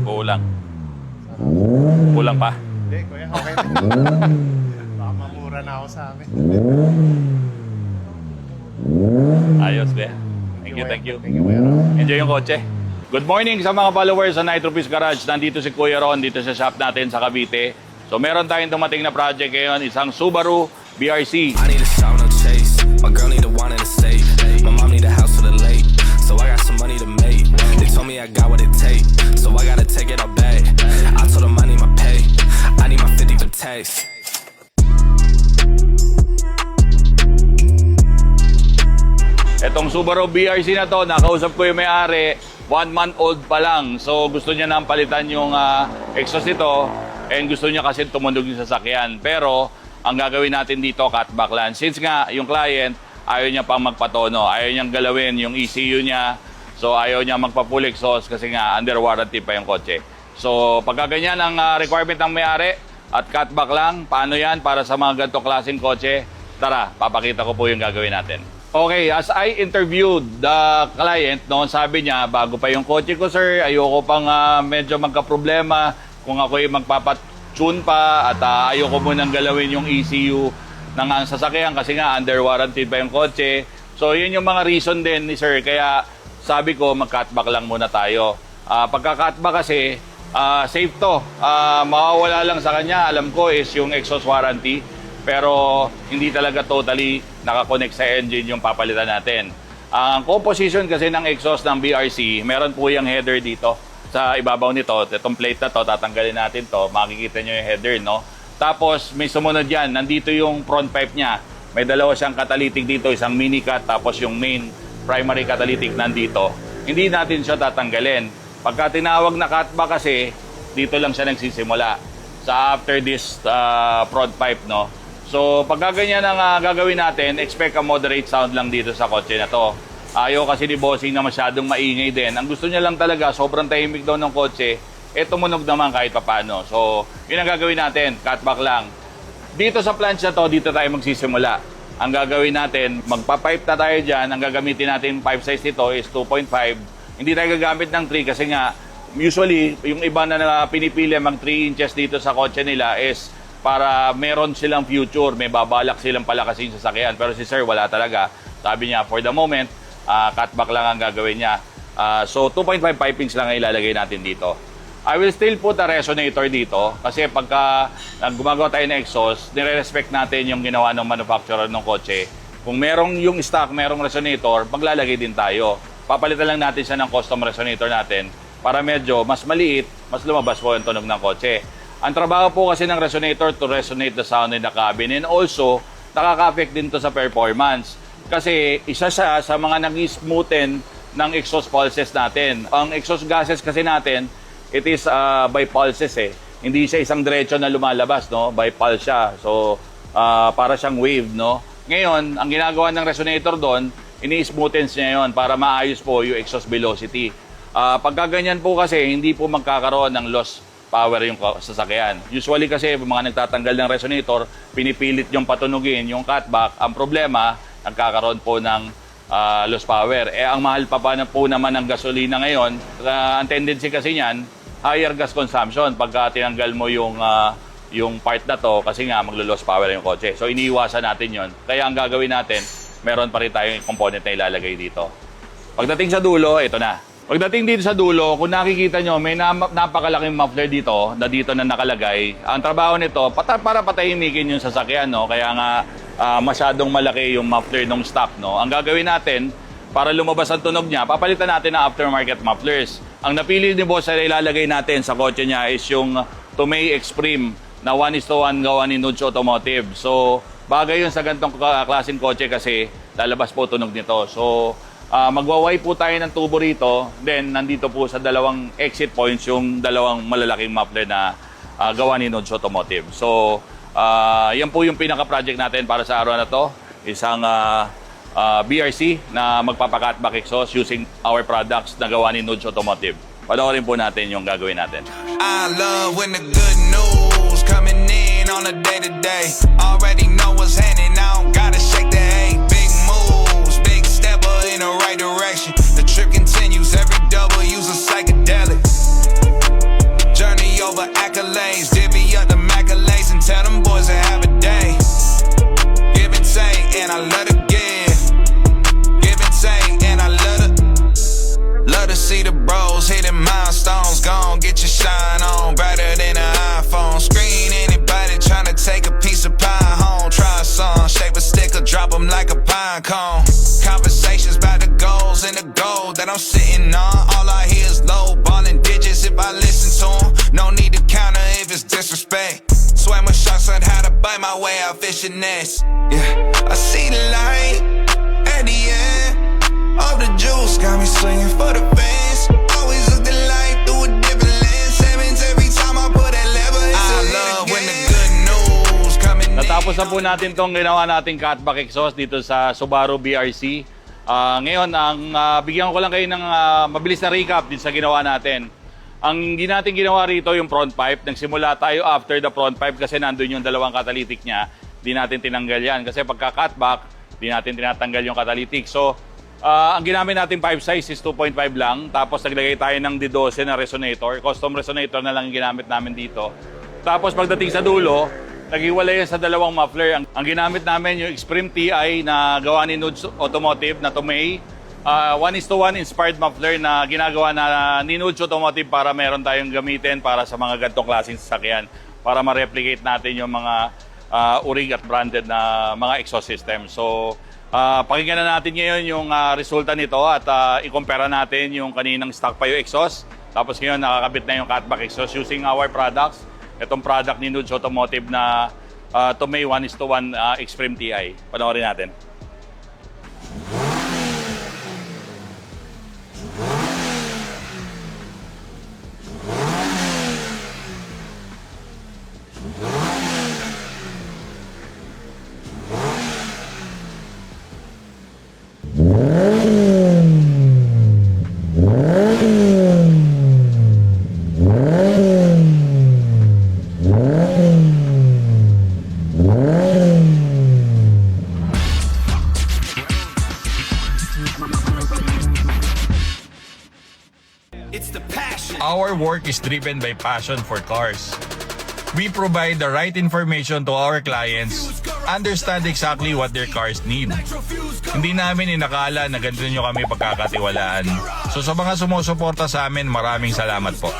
Kulang. Kulang pa? Hindi, kuya, okay na. Baka mamura na ako sa amin. Ayos, kuya. Thank you, thank you. Thank you, kuya. Enjoy yung kotse. Good morning sa mga followers sa Nitro Peace Garage. Nandito si Kuya Ron dito sa shop natin sa Cavite. So meron tayong dumating na project ngayon, isang Subaru BRZ. I need a shower, no chase. My girl need a wine and a steak. My mom need a house for the lake. So I got some money to make. They told me I got what it take. So I gotta take it all back. I told them I need my pay. I need my 50 for tax. Etong Subaru BRZ na to, nakausap ko yung may-ari, 1 month old pa lang. So gusto niya nang palitan yung exhaust nito and gusto niya kasi tumunog yung sasakyan. Pero ang gagawin natin dito, cutback lang. Since nga yung client, ayaw niya pang magpatono, ayaw niyang galawin yung ECU niya. So ayaw niya magpa-full exhaust kasi nga under warranty pa yung kotse. So pagka ganyan ang requirement ng may-ari at cutback lang, paano yan para sa mga ganito klaseng kotse? Tara, papakita ko po yung gagawin natin. Okay, as I interviewed the client, noon sabi niya, bago pa yung kotse ko sir, ayoko pang medyo magka-problema kung ako'y magpapatune pa at ayoko munang galawin yung ECU ng sasakyan kasi nga under warranty pa yung kotse. So yun yung mga reason din ni sir, kaya sabi ko mag-cutback lang muna tayo. Pagka-cutback kasi, safe to. Mawawala lang sa kanya, alam ko is yung exhaust warranty. Pero hindi talaga totally nakakonect sa engine yung papalitan natin. Ang composition kasi ng exhaust ng BRZ, meron po yung header dito sa ibabaw nito. Itong plate na to, tatanggalin natin to. Makikita nyo yung header, no? Tapos may sumunod yan, nandito yung front pipe niya. May dalawa siyang catalytic dito, isang mini cut, tapos yung main primary catalytic nandito. Hindi natin siya tatanggalin. Pagka tinawag na cutback kasi, dito lang siya nagsisimula. Sa after this front pipe, no? So, pag ganyan ang gagawin natin, expect a moderate sound lang dito sa kotse na to. Ayaw kasi ni Bossing na masyadong maingay din. Ang gusto niya lang talaga, sobrang tahimik daw ng kotse, tumunog naman kahit papano. So, yun ang gagawin natin, cutback lang. Dito sa plancha to, dito tayo magsisimula. Ang gagawin natin, magpa-pipe na tayo dyan. Ang gagamitin natin, pipe size nito is 2.5. Hindi tayo gagamit ng 3 kasi nga, usually, yung iba na pinipili mag 3 inches dito sa kotse nila is para meron silang future, may babalak silang palakasin sa sasakyan. Pero si sir, wala talaga. Sabi niya, for the moment, cutback lang ang gagawin niya. So, 2.5 pipings lang ang ilalagay natin dito. I will still put a resonator dito kasi pagka gumagawa tayo ng exhaust, nire-respect natin yung ginawa ng manufacturer ng kotse. Kung merong yung stock, merong resonator, maglalagay din tayo. Papalitan lang natin siya ng custom resonator natin para medyo mas maliit, mas lumabas po yung tunog ng kotse. Ang trabaho po kasi ng resonator to resonate the sound in the cabin and also nakaka-affect din to sa performance. Kasi isa siya sa mga nag-smoothen ng exhaust pulses natin. Ang exhaust gases kasi natin, it is by pulses eh. Hindi siya isang diretso na lumalabas, no? By pulse siya. So, para siyang wave, no? Ngayon, ang ginagawa ng resonator doon, ini-smoothen niya yun para maayos po yung exhaust velocity. Pagka ganyan po kasi, hindi po magkakaroon ng loss power yung sasakyan. Usually kasi mga nagtatanggal ng resonator, pinipilit yung patunugin, yung cutback. Ang problema, nagkakaroon po ng loss power. Ang mahal pa po naman ng gasolina ngayon, ang tendency kasi niyan, higher gas consumption pagka tinanggal mo yung part na to kasi nga maglo-loss power yung kotse. So iniiwasan natin yon. Kaya ang gagawin natin, meron pa rin tayong component na ilalagay dito. Pagdating sa dulo, ito na. Pagdating dito sa dulo, kung nakikita nyo, may napakalaking muffler dito na nakalagay. Ang trabaho nito, para patahimikin yung sasakyan, no? Kaya nga masyadong malaki yung muffler ng stock, no? Ang gagawin natin, para lumabas ang tunog niya, papalitan natin ng aftermarket mufflers. Ang napili ni Boss na ilalagay natin sa kotse niya is yung Tomei Extreme na 1:1 gawa ni Nudge Automotive. So, bagay yun sa ganitong klaseng kotse kasi lalabas po tunog nito. So, magwaway po tayo ng tubo rito. Then, nandito po sa dalawang exit points yung dalawang malalaking muffler na gawa ni Nudge Automotive. So, yan po yung pinaka-project natin para sa araw na to. Isang BRZ na magpapakatback exhaust using our products na gawa ni Nudge Automotive. Panoorin po natin yung gagawin natin. I love when the good news coming in on a day-to-day. Already know what's happening, I don't gotta shake the hay. Big moves, big see the bros hitting milestones. Gon' get your shine on, brighter than an iPhone screen. Anybody tryna take a piece of pie home, try some, shape a stick or drop 'em like a pine cone. Conversations about the goals and the gold that I'm sitting on. All I hear is low ballin' digits if I listen to 'em. No need to counter if it's disrespect. Swam with sharks, learned how to bite my way out fishing nets. Yeah, I see the light at the end of the juice, got me swinging for the fence. Always look the light through a different lens. Sevens every time I put that lever. It's I love when the good news coming in. Natapos na po natin tong ginawa nating catback exhaust dito sa Subaru BRC. Ngayon, bigyan ko lang kayo ng mabilis na recap din sa ginawa natin. Ang hindi natin ginawa rito yung front pipe. Nagsimula tayo after the front pipe kasi nandun yung dalawang catalytic niya. Di natin tinanggal yan. Kasi pagka cutback, di natin tinatanggal yung catalytic. So, ang ginamit natin pipe size is 2.5 lang. Tapos naglagay tayo ng D12 na resonator. Custom resonator na lang yung ginamit namin dito. Tapos pagdating sa dulo, naghiwalay yan sa dalawang muffler. Ang ginamit namin yung Extreme TI na gawa ni Nudes Automotive na Tomei. 1:1 inspired muffler na ginagawa na ni Nudes Automotive para meron tayong gamitin para sa mga ganitong klaseng sasakyan para ma-replicate natin yung mga urig at branded na mga exhaust system. So, pakinggan na natin ngayon yung resulta nito at i-compare natin yung kaninang stock pa yung exhaust. Tapos ngayon nakakabit na yung catback exhaust using our products. Itong product ni Nudes Automotive na Tomei 1:1 Extreme TI. Panoorin natin. It's the passion. Our work is driven by passion for cars. We provide the right information to our clients, understand exactly what their cars need. Hindi namin inakala na ganito nyo kami pagkakatiwalaan. So sa mga sumusuporta sa amin, maraming salamat po.